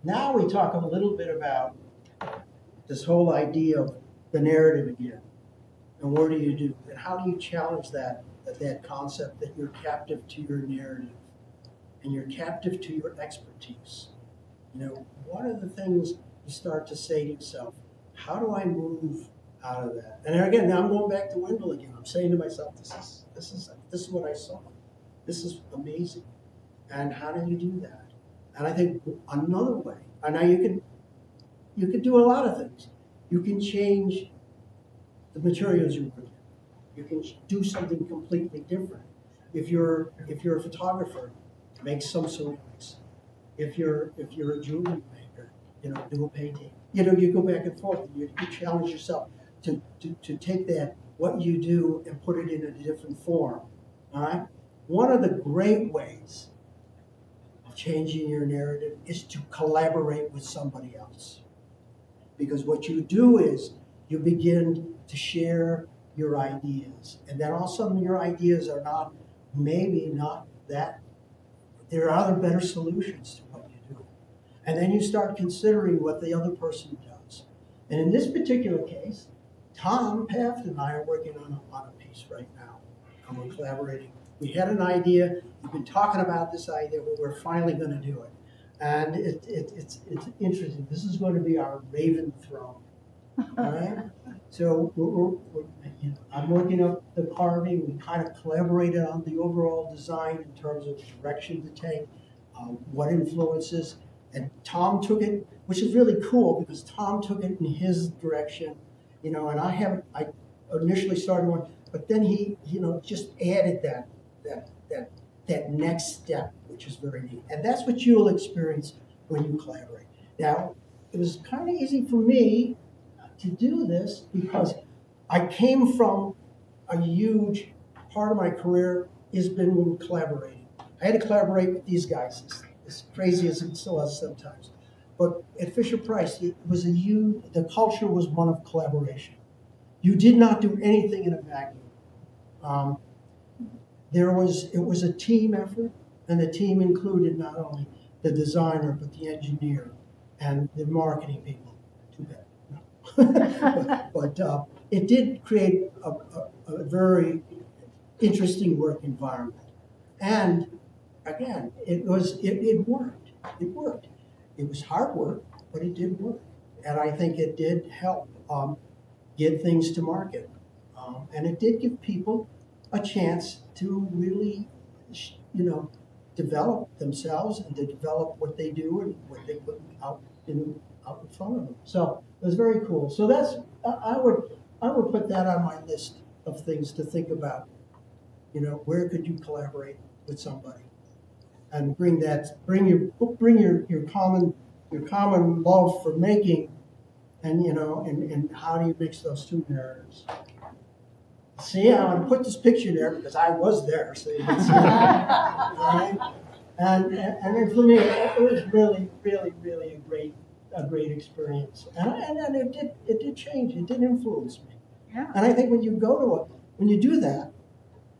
Now we talk a little bit about this whole idea of the narrative again. And what do you do? And how do you challenge that concept that you're captive to your narrative and you're captive to your expertise? You know, what are the things you start to say to yourself, how do I move out of that? And again, now I'm going back to Wendell again. I'm saying to myself, this is what I saw. This is amazing. And how do you do that? And I think another way, and now you can do a lot of things. You can change the materials you work in. You can do something completely different. If you're a photographer, make some ceramics. If you're a jewelry maker, you know, do a painting. You know, you go back and forth. And you challenge yourself to take that what you do and put it in a different form. All right. One of the great ways of changing your narrative is to collaborate with somebody else. Because what you do is you begin to share your ideas. And then all of a sudden your ideas are maybe not that, there are other better solutions to what you do. And then you start considering what the other person does. And in this particular case, Tom Paft and I are working on a piece right now. And we're collaborating We had an idea. We've been talking about this idea, but we're finally going to do it. And it's interesting. This is going to be our Raven throne. All right. So I'm working up the carving. We kind of collaborated on the overall design in terms of direction to take, what influences. And Tom took it, which is really cool because Tom took it in his direction, and I initially started one, but then he, just added that next step, which is very neat. And that's what you'll experience when you collaborate. Now, it was kind of easy for me to do this because I came from a huge part of my career has been with collaborating. I had to collaborate with these guys, as crazy as it still is sometimes. But at Fisher-Price, the culture was one of collaboration. You did not do anything in a vacuum. It was a team effort, and the team included not only the designer, but the engineer and the marketing people. Too bad. but it did create a very interesting work environment. And again, it worked. It worked. It was hard work, but it did work. And I think it did help get things to market. And it did give people a chance to really, develop themselves and to develop what they do and what they put out in front of them. So it was very cool. So I would put that on my list of things to think about. Where could you collaborate with somebody and bring your common love for making, and how do you mix those two narratives? See, I'm going to put this picture there because I was there, so you can see it. All right? And then for me, it was really, really, really a great experience. And it did change. It did influence me. Yeah. And I think when you do that,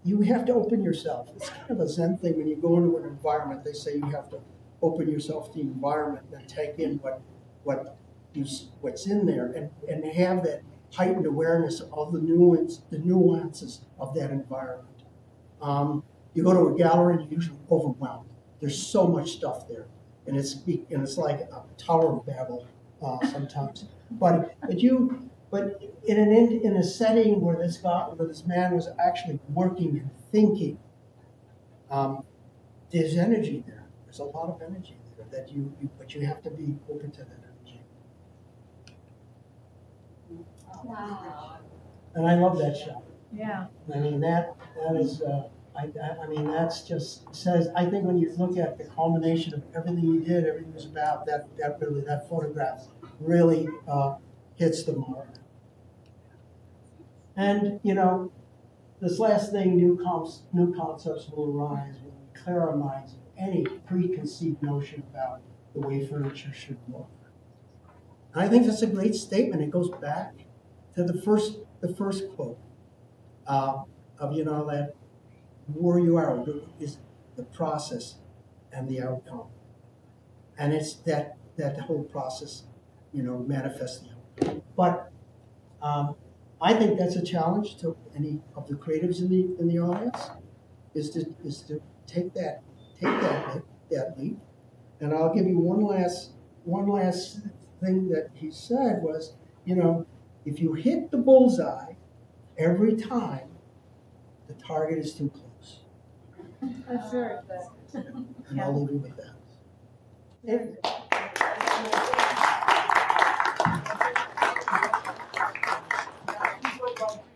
you have to open yourself. It's kind of a Zen thing when you go into an environment. They say you have to open yourself to the environment and take in what's in there and have that heightened awareness of the nuances of that environment. You go to a gallery and you're usually overwhelmed. There's so much stuff there, and it's like a Tower of Babel sometimes. But in a setting where this man was actually working and thinking, there's energy there. There's a lot of energy there but you have to be open to that energy. Wow. And I love that shot. Yeah. I mean that is that's just says. I think when you look at the culmination of everything you did, everything was about that photograph really hits the mark. And this last thing, new concepts will arise when we clear our minds of any preconceived notion about the way furniture should look. And I think that's a great statement. It goes back to the first quote of that where you are is the process and the outcome, and it's that whole process manifests the outcome. But I think that's a challenge to any of the creatives in the audience is to take that leap. And I'll give you one last thing that he said was, if you hit the bullseye every time, the target is too close. That's very good. And I'll leave you with that.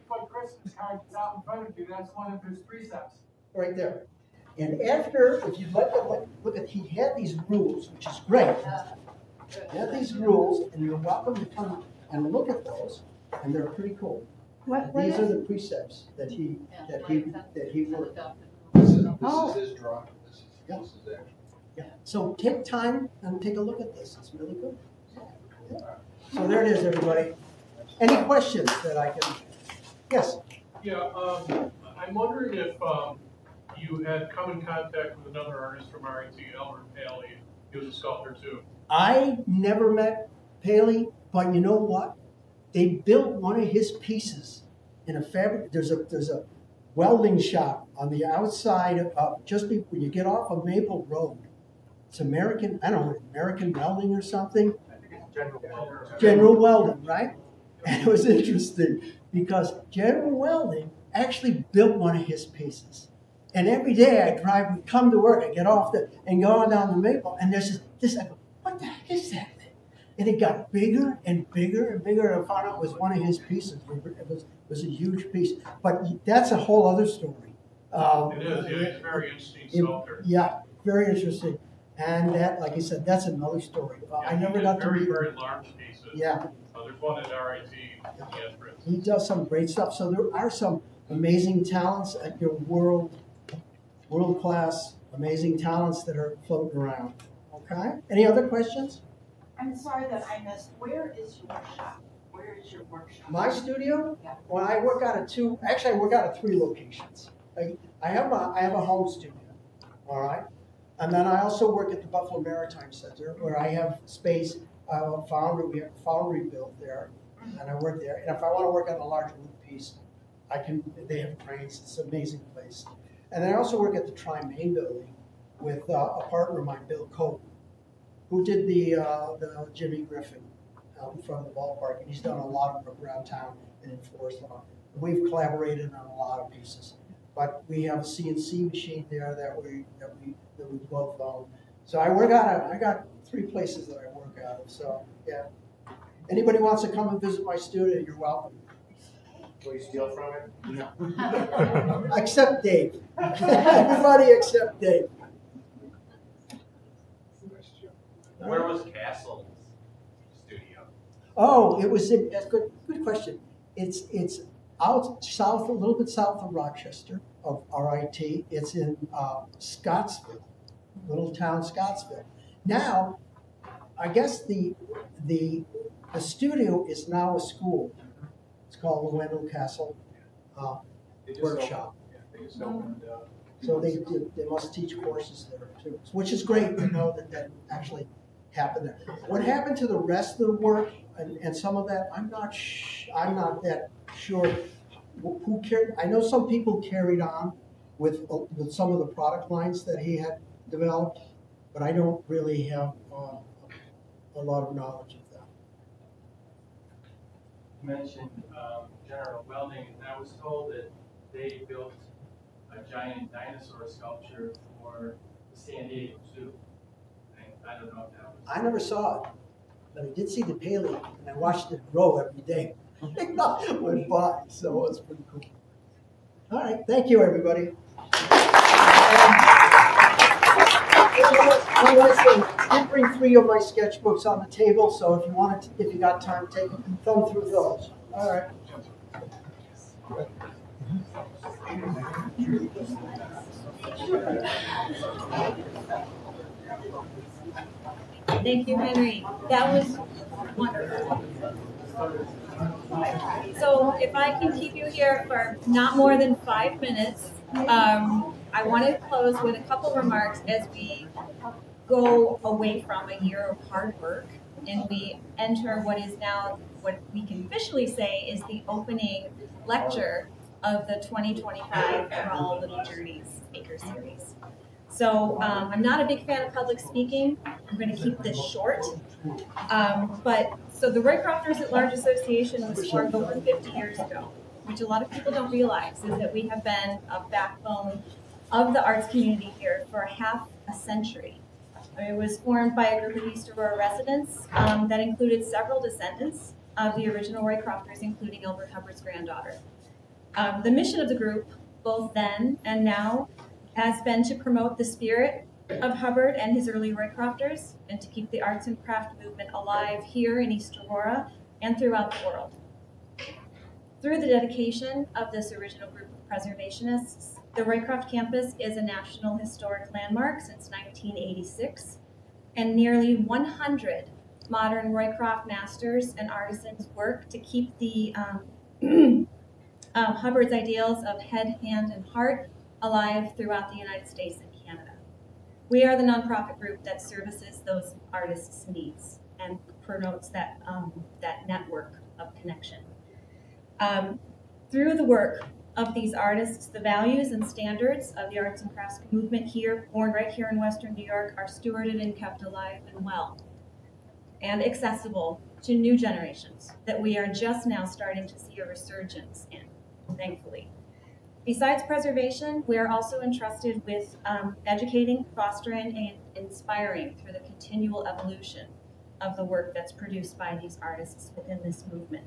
But Christmas card that's out in front of you, that's one of his precepts. Right there. And after, if you look at, he had these rules, which is great. He had these rules, and you're welcome to come and look at those, and they're pretty cool. These are the precepts that he worked. This is Oh. his drawing. This is actually. Yeah. So take time and take a look at this. It's really good. Yeah. So there it is, everybody. Any questions that I can? Yes. Yeah, I'm wondering if you had come in contact with another artist from RIT, Albert Paley. He was a sculptor too. I never met Paley, but you know what? They built one of his pieces in a fabric. There's welding shop on the outside of, just before you get off of Maple Road. It's American, I don't know, American Welding or something. General Welding, right? And it was interesting because General Welding actually built one of his pieces. And every day I come to work, I get off and go on down the Maple, and there's this, I go, what the heck is that thing? And it got bigger and bigger and bigger, and I found out it was one of his pieces. It was a huge piece. But that's a whole other story. It is, yeah, it's a very interesting sculptor. Yeah, very interesting. And that, like I said, that's another story. I never got to very, meet him. very large pieces. Yeah. There's one at RIT, yes, for instance. He does some great stuff. So there are some amazing talents at your world-class, amazing talents that are floating around. Okay? Any other questions? I'm sorry that I missed. Where is your shop? Where is your workshop? My studio? Yeah. Well, I work out of I work out of 3 locations. I have a home studio, all right? And then I also work at the Buffalo Maritime Center where I have space, foundry, we have a foundry built there, and I work there. And if I want to work on a large wood piece, they have cranes, it's an amazing place. And then I also work at the Tri-Main building with a partner of mine, Bill Cope, who did the Jimmy Griffin out in front of the ballpark, and he's done a lot of work around town and in Forest Lawn. We've collaborated on a lot of pieces, but we have a CNC machine there that we both own. So I got 3 places that I work out of. So yeah, anybody wants to come and visit my studio, you're welcome. Will you steal from it? No. Except Dave. Everybody except Dave. Where was Castle's studio? Oh, it was in, that's good question. It's out south, a little bit south of Rochester, of RIT. It's in Scottsville, little town Scottsville. Now, I guess the studio is now a school. It's called the Wendell Castle Workshop. They just opened, So they must teach courses there too, which is great to know that actually happened there. What happened to the rest of the work and some of that, I'm not that sure. Who cared? I know some people carried on with some of the product lines that he had developed, but I don't really have a lot of knowledge of that. You mentioned General Welding, and I was told that they built a giant dinosaur sculpture for the San Diego Zoo. I don't know if that was. I never saw it, but I did see the paleo, and I watched it grow every day. It went by, so it was pretty cool. All right, thank you, everybody. One last thing, I did bring 3 of my sketchbooks on the table, so if you got time, take a thumb through those. All right. Thank you, Henry. That was wonderful. So if I can keep you here for not more than 5 minutes, I want to close with a couple remarks as we go away from a year of hard work and we enter what is now, what we can officially say is the opening lecture of the 2025 For All Little Journeys Speaker Series. So I'm not a big fan of public speaking. I'm going to keep this short. So the Roycrofters at Large Association was formed over 50 years ago, which a lot of people don't realize is that we have been a backbone of the arts community here for half a century. It was formed by a group of East Aurora residents that included several descendants of the original Roycrofters, including Elbert Hubbard's granddaughter. The mission of the group, both then and now, has been to promote the spirit of Hubbard and his early Roycrofters and to keep the arts and craft movement alive here in East Aurora and throughout the world. Through the dedication of this original group of preservationists, the Roycroft campus is a National Historic Landmark since 1986, and nearly 100 modern Roycroft masters and artisans work to keep the Hubbard's ideals of head, hand, and heart alive throughout the United States and Canada. We are the nonprofit group that services those artists' needs and promotes that network of connection. Through the work of these artists, the values and standards of the arts and crafts movement here, born right here in Western New York, are stewarded and kept alive and well, and accessible to new generations that we are just now starting to see a resurgence in, thankfully. Besides preservation, we are also entrusted with educating, fostering, and inspiring through the continual evolution of the work that's produced by these artists within this movement.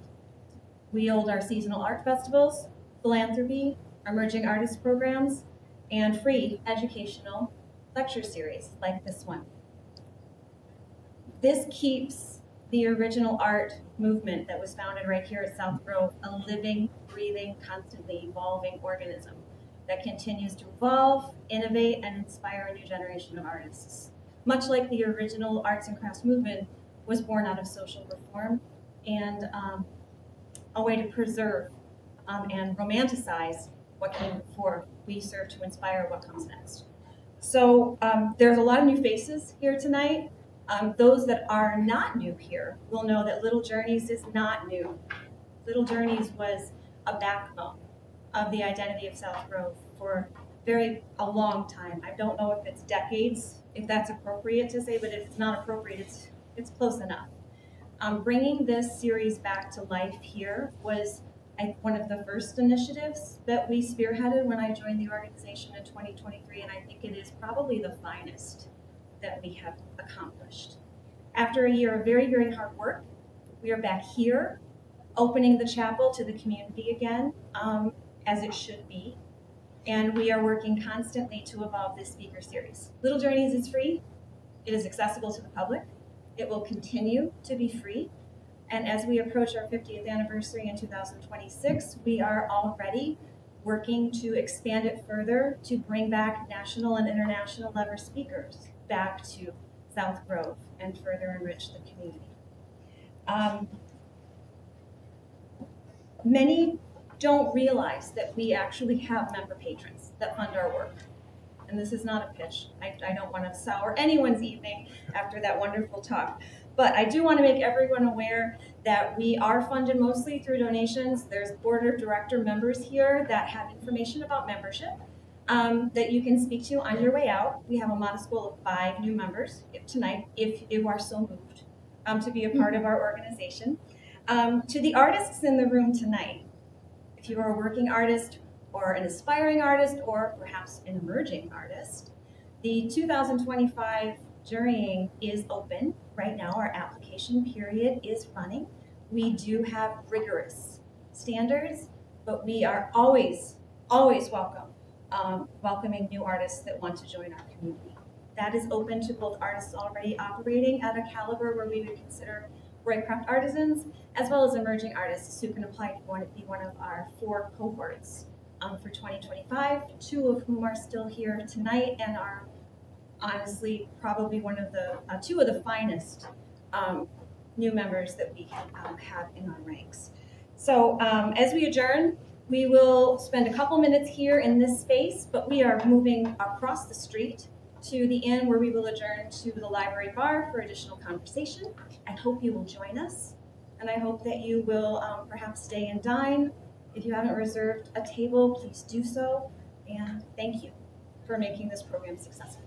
We hold our seasonal art festivals, philanthropy, emerging artist programs, and free educational lecture series like this one. This keeps the original art movement that was founded right here at South Grove a living, breathing, constantly evolving organism that continues to evolve, innovate, and inspire a new generation of artists. Much like the original arts and crafts movement was born out of social reform and a way to preserve and romanticize what came before. We serve to inspire what comes next. So there's a lot of new faces here tonight. Those that are not new here will know that Little Journeys is not new. Little Journeys was a backbone of the identity of South Grove for a long time. I don't know if it's decades, if that's appropriate to say, but if it's not appropriate, it's close enough. Bringing this series back to life here was one of the first initiatives that we spearheaded when I joined the organization in 2023, and I think it is probably the finest that we have accomplished. After a year of very, very hard work, we are back here, opening the chapel to the community again, as it should be, and we are working constantly to evolve this speaker series. Little Journeys is free. It is accessible to the public. It will continue to be free. And as we approach our 50th anniversary in 2026, we are already working to expand it further to bring back national and international level speakers back to South Grove and further enrich the community. Many don't realize that we actually have member patrons that fund our work. And this is not a pitch. I don't want to sour anyone's evening after that wonderful talk. But I do want to make everyone aware that we are funded mostly through donations. There's board of director members here that have information about membership that you can speak to on your way out. We have a modest goal of 5 new members tonight, if you are so moved to be a part of our organization. To the artists in the room tonight, if you are a working artist or an aspiring artist or perhaps an emerging artist, the 2025 jurying is open right now. Our application period is running. We do have rigorous standards, but we are always welcoming new artists that want to join our community. That is open to both artists already operating at a caliber where we would consider Roycroft artisans, as well as emerging artists who can apply to be one of our 4 cohorts for 2025, 2 of whom are still here tonight and are honestly probably 2 of the finest new members that we have in our ranks. So as we adjourn, we will spend a couple minutes here in this space, but we are moving across the street to the inn where we will adjourn to the library bar for additional conversation. I hope you will join us, and I hope that you will perhaps stay and dine. If you haven't reserved a table, please do so, and thank you for making this program successful.